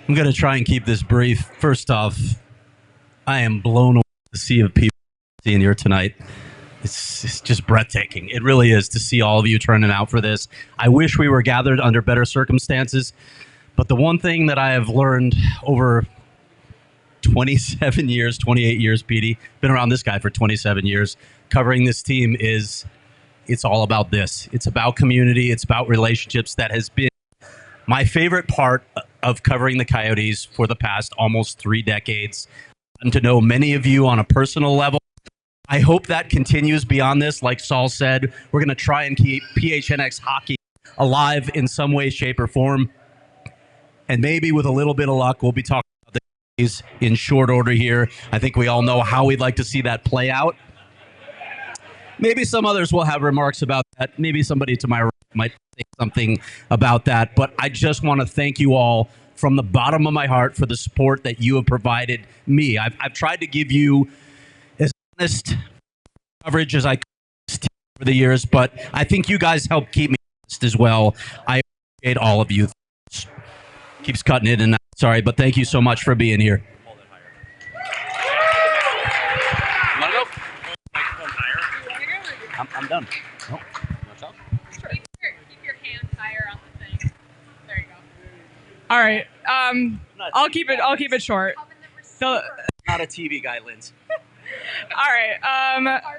I'm going to try and keep this brief. First off, I am blown away with the sea of people seeing here tonight. It's just breathtaking. It really is to see all of you turning out for this. I wish we were gathered under better circumstances, but the one thing that I have learned over 27 years, 28 years, Petey, been around this guy for 27 years, covering this team is it's all about this. It's about community. It's about relationships. That has been my favorite part of covering the Coyotes for the past almost 3 decades. And to know many of you on a personal level. I hope that continues beyond this. Like Saul said, we're going to try and keep PHNX hockey alive in some way, shape, or form. And maybe with a little bit of luck, we'll be talking about the Coyotes in short order here. I think we all know how we'd like to see that play out. Maybe some others will have remarks about that. Maybe somebody to my right might say something about that. But I just want to thank you all from the bottom of my heart for the support that you have provided me. I've tried to give you as honest coverage as I could over the years, but I think you guys help keep me honest as well. I appreciate all of you. Keeps cutting it and sorry, but thank you so much for being here. I'm done. Oh. Keep your hands higher on the thing. There you go. All right. I'll keep it short. So, not a TV guy, Linz. All right.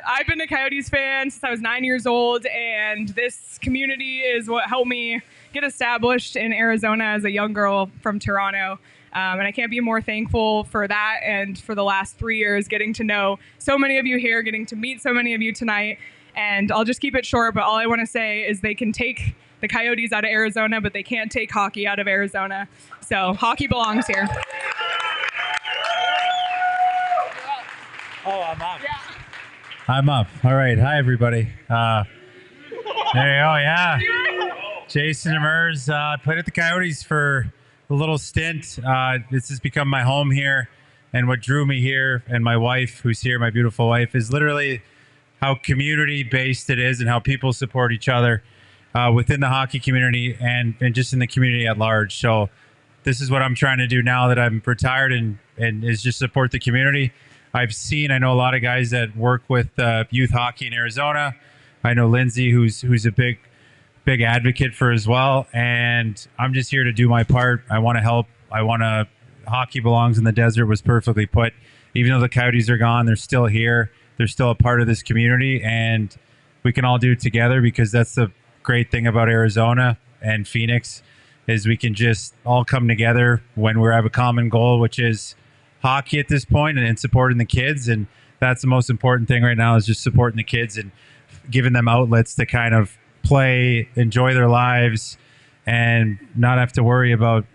I've been a Coyotes fan since I was 9 years old, and this community is what helped me get established in Arizona as a young girl from Toronto. And I can't be more thankful for that and for the last 3 years, getting to know so many of you here, getting to meet so many of you tonight. And I'll just keep it short, but all I want to say is they can take the Coyotes out of Arizona, but they can't take hockey out of Arizona. So hockey belongs here. Oh, I'm up. Yeah. I'm up. All right. Hi, everybody. There you go. Yeah. Jason Demers played at the Coyotes for a little stint. This has become my home here. And what drew me here, and my wife, who's here, my beautiful wife, is literally how community-based it is and how people support each other within the hockey community and just in the community at large. So this is what I'm trying to do now that I'm retired and is just support the community. I know a lot of guys that work with youth hockey in Arizona. I know Lindsay, who's a big advocate for as well. And I'm just here to do my part. I want to help. Hockey belongs in the desert was perfectly put. Even though the Coyotes are gone, they're still here. They're still a part of this community, and we can all do it together because that's the great thing about Arizona and Phoenix is we can just all come together when we have a common goal, which is hockey at this point and supporting the kids. And that's the most important thing right now is just supporting the kids and giving them outlets to kind of play, enjoy their lives, and not have to worry about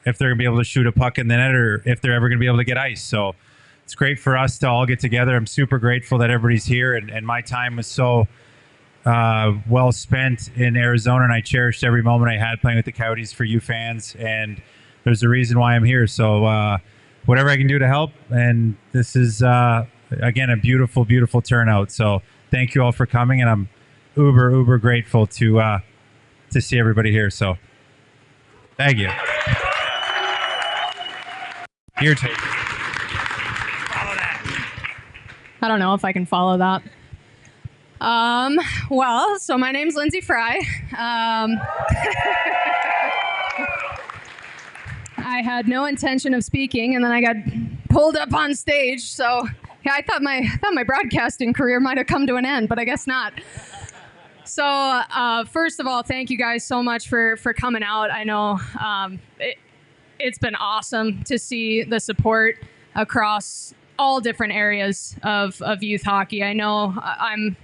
if they're going to be able to shoot a puck in the net or if they're ever going to be able to get ice. So it's great for us to all get together. I'm super grateful that everybody's here, and my time was so well spent in Arizona, and I cherished every moment I had playing with the Coyotes for you fans, and there's a reason why I'm here. So whatever I can do to help, and this is, again, a beautiful, beautiful turnout. So thank you all for coming, and I'm uber grateful to see everybody here. So thank you. Your take. I don't know if I can follow that. Well, so my name's Lindsay Fry. I had no intention of speaking, and then I got pulled up on stage. So yeah, I thought my broadcasting career might have come to an end, but I guess not. So first of all, thank you guys so much for coming out. I know it's been awesome to see the support across all different areas of youth hockey. I know I'm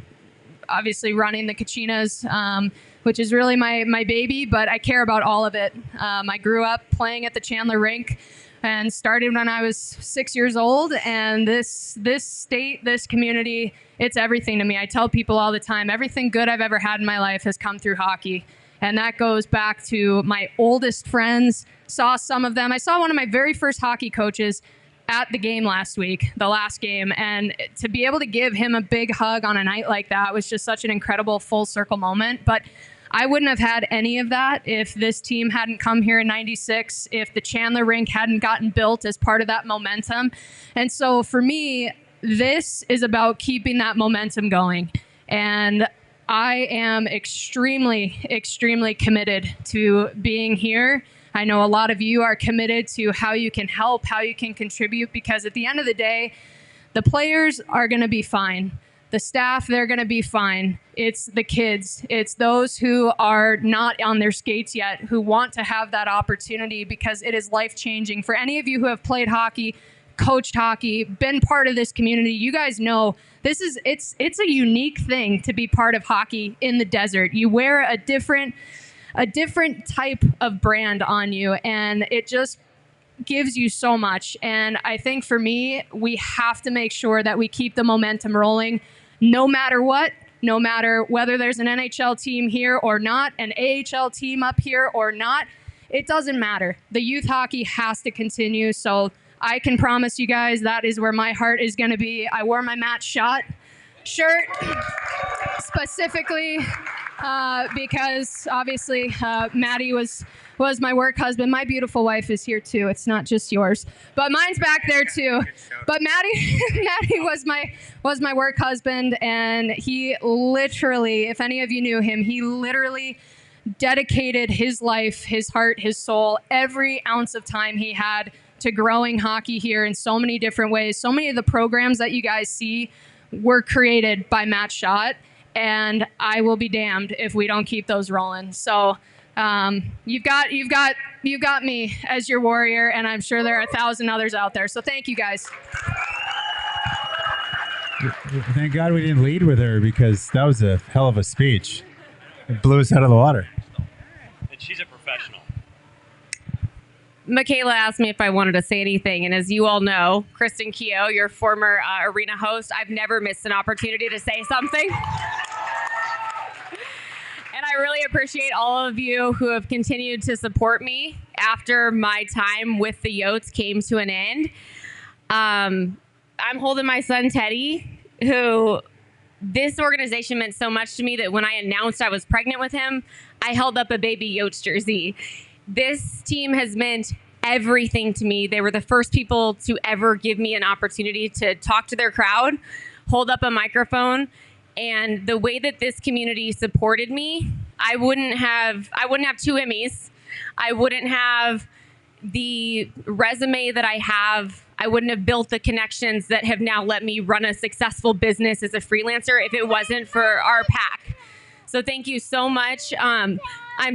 obviously running the Kachinas, which is really my baby, but I care about all of it. I grew up playing at the Chandler rink and started when I was 6 years old, and this state, this community, it's everything to me. I tell people all the time, everything good I've ever had in my life has come through hockey. And that goes back to my oldest friends, saw some of them. I saw one of my very first hockey coaches at the game last week, the last game, and to be able to give him a big hug on a night like that was just such an incredible full circle moment. But I wouldn't have had any of that if this team hadn't come here in 96, if the Chandler rink hadn't gotten built as part of that momentum. And so for me, this is about keeping that momentum going. And I am extremely, extremely committed to being here. I know a lot of you are committed to how you can help, how you can contribute, because at the end of the day, the players are going to be fine. The staff, they're going to be fine. It's the kids. It's those who are not on their skates yet, who want to have that opportunity, because it is life-changing. For any of you who have played hockey, coached hockey, been part of this community, you guys know it's a unique thing to be part of hockey in the desert. You wear a different type of brand on you, and it just gives you so much. And I think for me, we have to make sure that we keep the momentum rolling no matter what, no matter whether there's an NHL team here or not, an AHL team up here or not. It doesn't matter. The youth hockey has to continue. So I can promise you guys that is where my heart is going to be. I wore my Matt Schott shirt specifically because obviously Maddie was my work husband. My beautiful wife is here too. It's not just yours, but mine's back there too. But Maddie was my work husband, and he literally, if any of you knew him, he literally dedicated his life, his heart, his soul, every ounce of time he had to growing hockey here in so many different ways. So many of the programs that you guys see were created by Matt Schott, and I will be damned if we don't keep those rolling. So you've got me as your warrior, and I'm sure there are 1,000 others out there. So thank you guys. Thank God we didn't lead with her, because that was a hell of a speech. It blew us out of the water. And she's a professional. Michaela asked me if I wanted to say anything, and as you all know, Kristen Keogh, your former arena host, I've never missed an opportunity to say something. And I really appreciate all of you who have continued to support me after my time with the Yotes came to an end. I'm holding my son, Teddy, who this organization meant so much to me that when I announced I was pregnant with him, I held up a baby Yotes jersey. This team has meant everything to me. They were the first people to ever give me an opportunity to talk to their crowd, hold up a microphone, and the way that this community supported me, I wouldn't have 2 Emmys. I wouldn't have the resume that I have. I wouldn't have built the connections that have now let me run a successful business as a freelancer if it wasn't for our pack. So thank you so much. I'm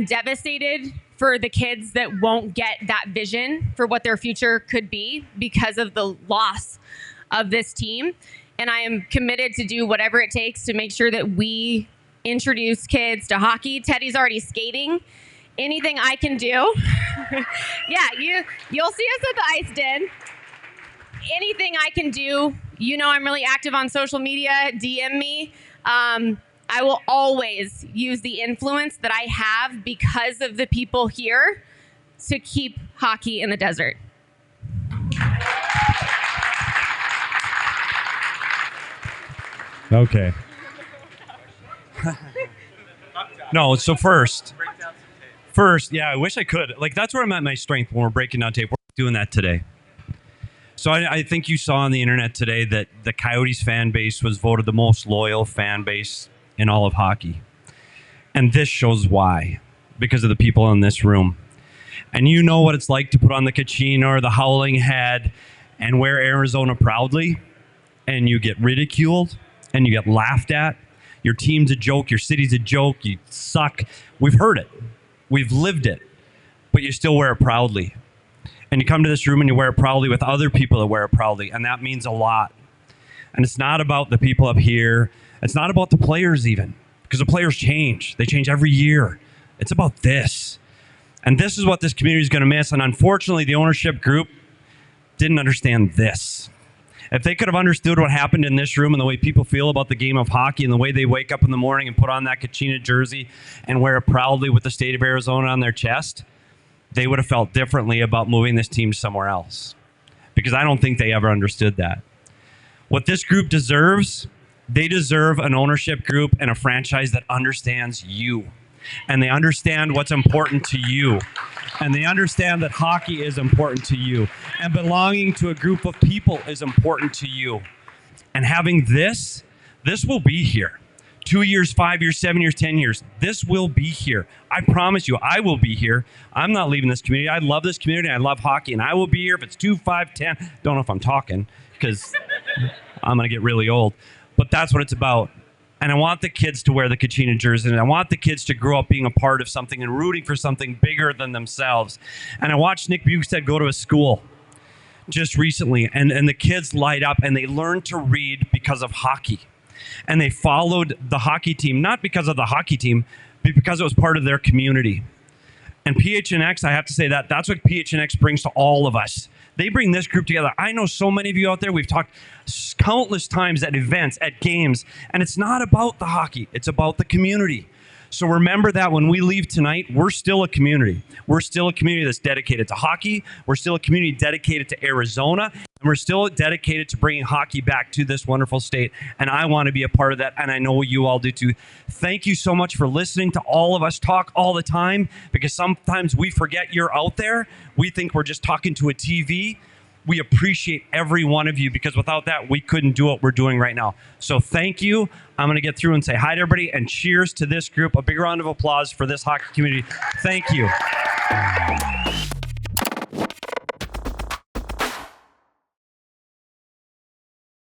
devastated for the kids that won't get that vision for what their future could be because of the loss of this team. And I am committed to do whatever it takes to make sure that we introduce kids to hockey. Teddy's already skating. Anything I can do. Yeah, you'll see us at the Ice Den. Anything I can do. You know I'm really active on social media. DM me. I will always use the influence that I have because of the people here to keep hockey in the desert. Okay. No, so first, yeah, I wish I could. Like, that's where I'm at my strength when we're breaking down tape. We're doing that today. So I think you saw on the internet today that the Coyotes fan base was voted the most loyal fan base in all of hockey. And this shows why, because of the people in this room. And you know what it's like to put on the Kachina or the Howling Head and wear Arizona proudly, and you get ridiculed and you get laughed at. Your team's a joke, your city's a joke, you suck. We've heard it. We've lived it. But you still wear it proudly. And you come to this room and you wear it proudly with other people that wear it proudly, and that means a lot. And it's not about the people up here. It's not about the players even, because the players change. They change every year. It's about this. And this is what this community is going to miss. And unfortunately, the ownership group didn't understand this. If they could have understood what happened in this room and the way people feel about the game of hockey and the way they wake up in the morning and put on that Kachina jersey and wear it proudly with the state of Arizona on their chest, they would have felt differently about moving this team somewhere else. Because I don't think they ever understood that. What this group deserves, they deserve an ownership group and a franchise that understands you. and they understand what's important to you. And they understand that hockey is important to you, and belonging to a group of people is important to you. And having this will be here. 2 years, 5 years, 7 years, 10 years. This will be here. I promise you, I will be here. I'm not leaving this community. I love this community. I love hockey, and I will be here if it's 2, 5, 10. Don't know if I'm talking because I'm going to get really old. But that's what it's about. And I want the kids to wear the Kachina jersey, and I want the kids to grow up being a part of something and rooting for something bigger than themselves. And I watched Nick Bukestad go to a school just recently, and the kids light up, and they learn to read because of hockey. And they followed the hockey team, not because of the hockey team, but because it was part of their community. And PHNX, I have to say that's what PHNX brings to all of us. They bring this group together. I know so many of you out there, we've talked countless times at events, at games, and it's not about the hockey, it's about the community. So remember that when we leave tonight, we're still a community. We're still a community that's dedicated to hockey. We're still a community dedicated to Arizona. And we're still dedicated to bringing hockey back to this wonderful state. And I want to be a part of that. And I know you all do too. Thank you so much for listening to all of us talk all the time, because sometimes we forget you're out there. We think we're just talking to a TV. We appreciate every one of you, because without that, we couldn't do what we're doing right now. So thank you. I'm going to get through and say hi to everybody, and cheers to this group. A big round of applause for this hockey community. Thank you.